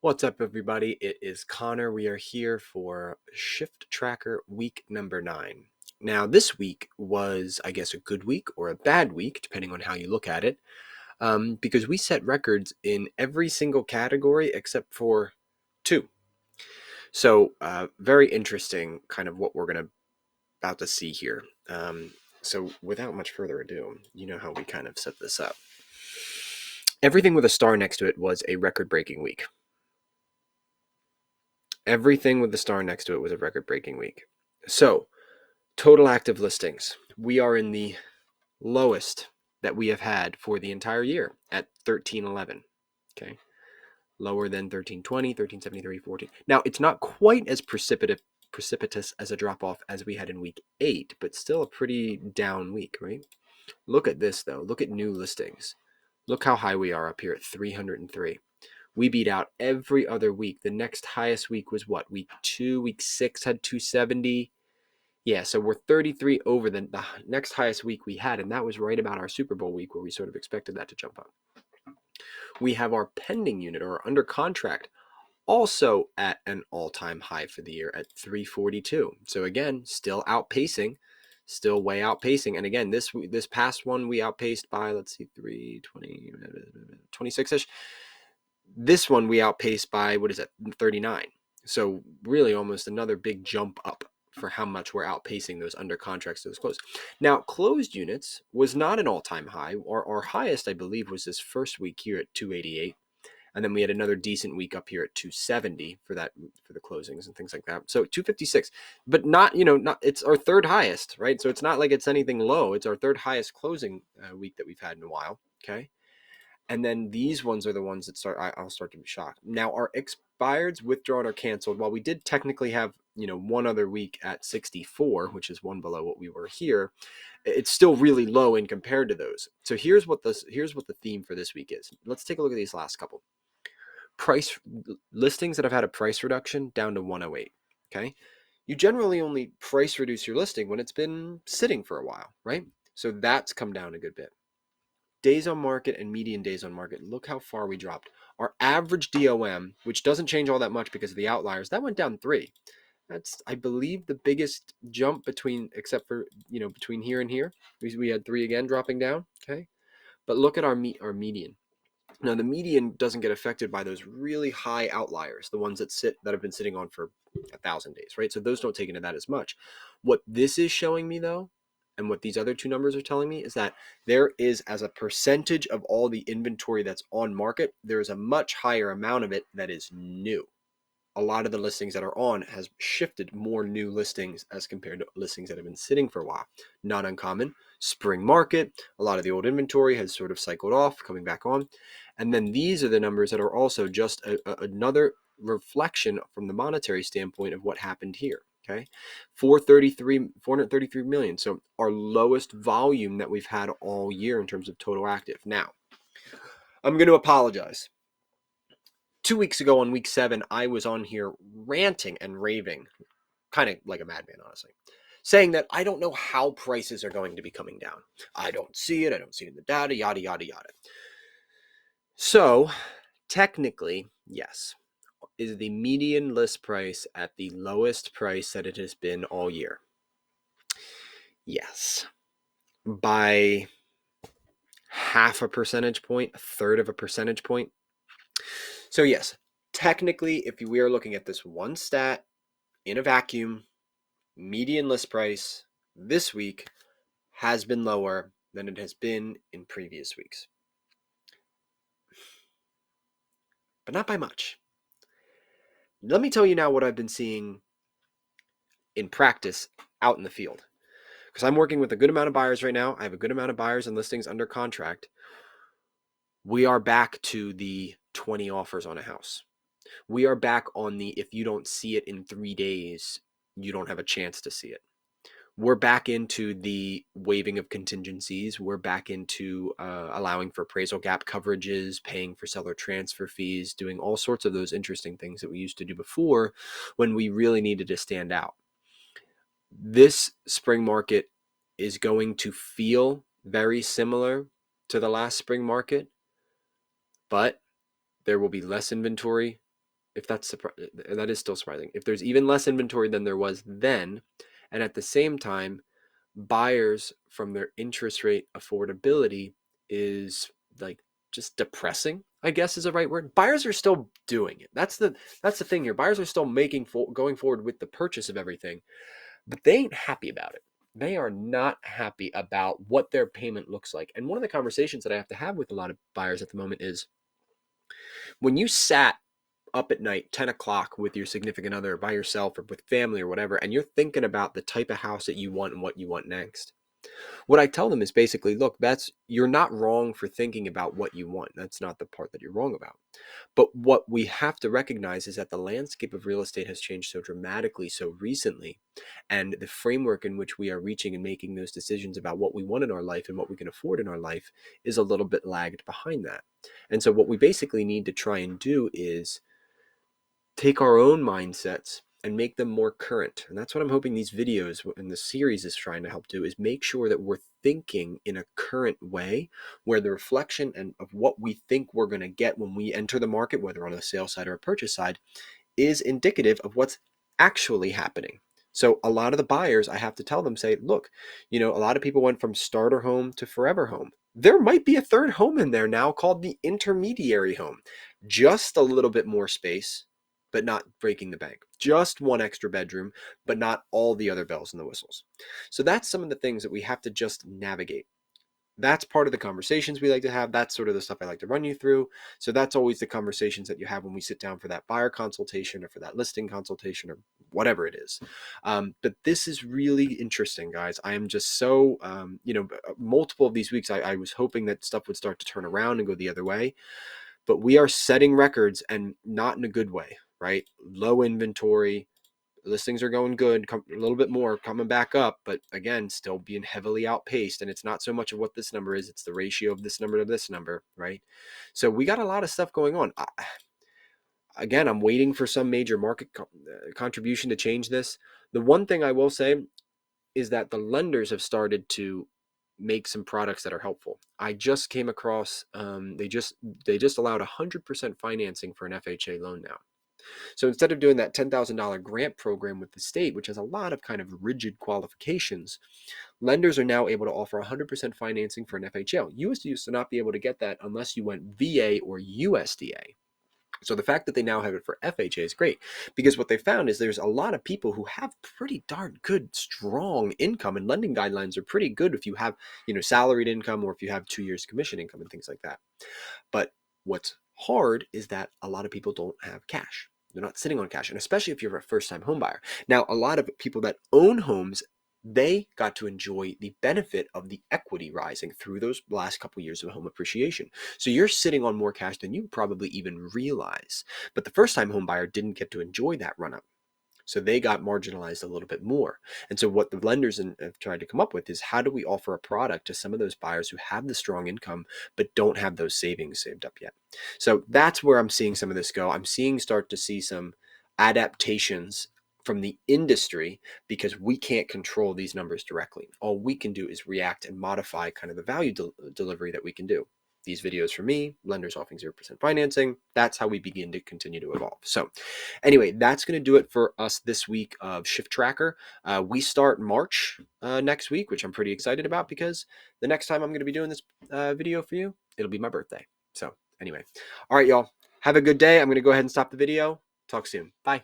What's up, everybody? It is Connor. We are here for Shift Tracker week number 9. Now, this week was, I guess, a good week or a bad week, depending on how you look at it, because we set records in every single category except for 2. So, very interesting kind of what we're about to see here. So, without much further ado, you know how we kind of set this up. Everything with a star next to it was a record-breaking week. Everything with the star next to it was a record-breaking week. So, total active listings. We are in the lowest that we have had for the entire year at 1311. Okay. Lower than 1320, 1373, 14. Now, it's not quite as precipitous as a drop off as we had in week 8, but still a pretty down week, right? Look at this, though. Look at new listings. Look how high we are up here at 303. We beat out every other week. The next highest week was what? Week 2, week 6 had 270. Yeah, so we're 33 over the next highest week we had, and that was right about our Super Bowl week where we sort of expected that to jump up. We have our pending unit or under contract also at an all-time high for the year at 342. So again, still outpacing, still way outpacing. And again, this past one we outpaced by, let's see, 320, 26-ish. This one we outpaced by, 39. So really almost another big jump up for how much we're outpacing those under contracts to those closed. Now, closed units was not an all-time high. Our highest, I believe, was this first week here at 288. And then we had another decent week up here at 270 for the closings and things like that. So 256, but not it's our third highest, right? So it's not like it's anything low. It's our third highest closing week that we've had in a while. Okay. And then these ones are the ones that I'll start to be shocked. Now, our expireds, withdrawn, or canceled, while we did technically have, one other week at 64, which is one below what we were here, it's still really low in compared to those. So here's what the theme for this week is. Let's take a look at these last couple. Price listings that have had a price reduction down to 108. Okay. You generally only price reduce your listing when it's been sitting for a while, right? So that's come down a good bit. Days on market and median days on market. Look how far we dropped. Our average DOM, which doesn't change all that much because of the outliers, that went down 3. That's, I believe, the biggest jump except for, between here and here. We had 3 again dropping down. Okay. But look at our median. Now, the median doesn't get affected by those really high outliers, the ones that have been sitting on for 1,000 days, right? So those don't take into that as much. What this is showing me, though, and what these other 2 numbers are telling me is that there is, as a percentage of all the inventory that's on market, there is a much higher amount of it that is new. A lot of the listings that are on has shifted more new listings as compared to listings that have been sitting for a while. Not uncommon. Spring market, a lot of the old inventory has sort of cycled off, coming back on. And then these are the numbers that are also just another reflection from the monetary standpoint of what happened here. Okay, 433 million. So our lowest volume that we've had all year in terms of total active. Now, I'm going to apologize. 2 weeks ago on week 7, I was on here ranting and raving, kind of like a madman, honestly, saying that I don't know how prices are going to be coming down. I don't see it. I don't see it in the data, yada, yada, yada. So, technically, yes. Is the median list price at the lowest price that it has been all year? Yes. By half a percentage point, a third of a percentage point. So, yes, technically, if we are looking at this one stat in a vacuum, median list price this week has been lower than it has been in previous weeks. But not by much. Let me tell you now what I've been seeing in practice out in the field. Because I'm working with a good amount of buyers right now. I have a good amount of buyers and listings under contract. We are back to the 20 offers on a house. We are back on the, if you don't see it in 3 days, you don't have a chance to see it. We're back into the waiving of contingencies. We're back into allowing for appraisal gap coverages, paying for seller transfer fees, doing all sorts of those interesting things that we used to do before when we really needed to stand out. This spring market is going to feel very similar to the last spring market, but there will be less inventory if that's that is still surprising. If there's even less inventory than there was then, and at the same time, buyers from their interest rate affordability is like just depressing, I guess is the right word. Buyers are still doing it. That's the thing here. Buyers are still going forward with the purchase of everything, but they ain't happy about it. They are not happy about what their payment looks like. And one of the conversations that I have to have with a lot of buyers at the moment is, when you sat up at night 10 o'clock with your significant other, by yourself or with family or whatever, and you're thinking about the type of house that you want and what you want next, what I tell them is basically, look, you're not wrong for thinking about what you want. That's not the part that you're wrong about. But what we have to recognize is that the landscape of real estate has changed so dramatically so recently, and the framework in which we are reaching and making those decisions about what we want in our life and what we can afford in our life is a little bit lagged behind that. And so what we basically need to try and do is take our own mindsets and make them more current. And that's what I'm hoping these videos and the series is trying to help do, is make sure that we're thinking in a current way where the reflection and of what we think we're going to get when we enter the market, whether on the sales side or a purchase side, is indicative of what's actually happening. So a lot of the buyers, I have to tell them, say, look, a lot of people went from starter home to forever home. There might be a third home in there now called the intermediary home. Just a little bit more space, but not breaking the bank. Just one extra bedroom, but not all the other bells and the whistles. So that's some of the things that we have to just navigate. That's part of the conversations we like to have. That's sort of the stuff I like to run you through. So that's always the conversations that you have when we sit down for that buyer consultation or for that listing consultation or whatever it is. But this is really interesting, guys. I am just so, multiple of these weeks, I was hoping that stuff would start to turn around and go the other way. But we are setting records, and not in a good way, right? Low inventory, listings are going good, a little bit more coming back up, but again, still being heavily outpaced. And it's not so much of what this number is, it's the ratio of this number to this number, right? So we got a lot of stuff going on. Again, I'm waiting for some major market contribution to change this. The one thing I will say is that the lenders have started to make some products that are helpful. I just came across, they just allowed 100% financing for an FHA loan now. So instead of doing that $10,000 grant program with the state, which has a lot of kind of rigid qualifications, lenders are now able to offer 100% financing for an FHA. You used to not be able to get that unless you went VA or USDA. So the fact that they now have it for FHA is great, because what they found is there's a lot of people who have pretty darn good, strong income, and lending guidelines are pretty good if you have, salaried income, or if you have 2 years commission income and things like that. But what's hard is that a lot of people don't have cash. They're not sitting on cash, and especially if you're a first-time home buyer. Now, a lot of people that own homes, they got to enjoy the benefit of the equity rising through those last couple of years of home appreciation. So you're sitting on more cash than you probably even realize. But the first-time home buyer didn't get to enjoy that run-up. So they got marginalized a little bit more. And so what the lenders have tried to come up with is, how do we offer a product to some of those buyers who have the strong income but don't have those savings saved up yet? So that's where I'm seeing some of this go. I'm start to see some adaptations from the industry, because we can't control these numbers directly. All we can do is react and modify kind of the value delivery that we can do. These videos from me, lenders offering 0% financing, that's how we begin to continue to evolve. So anyway, that's going to do it for us this week of Shift Tracker. We start March next week, which I'm pretty excited about, because the next time I'm going to be doing this video for you, it'll be my birthday. So anyway, all right, y'all, have a good day. I'm going to go ahead and stop the video. Talk soon. Bye.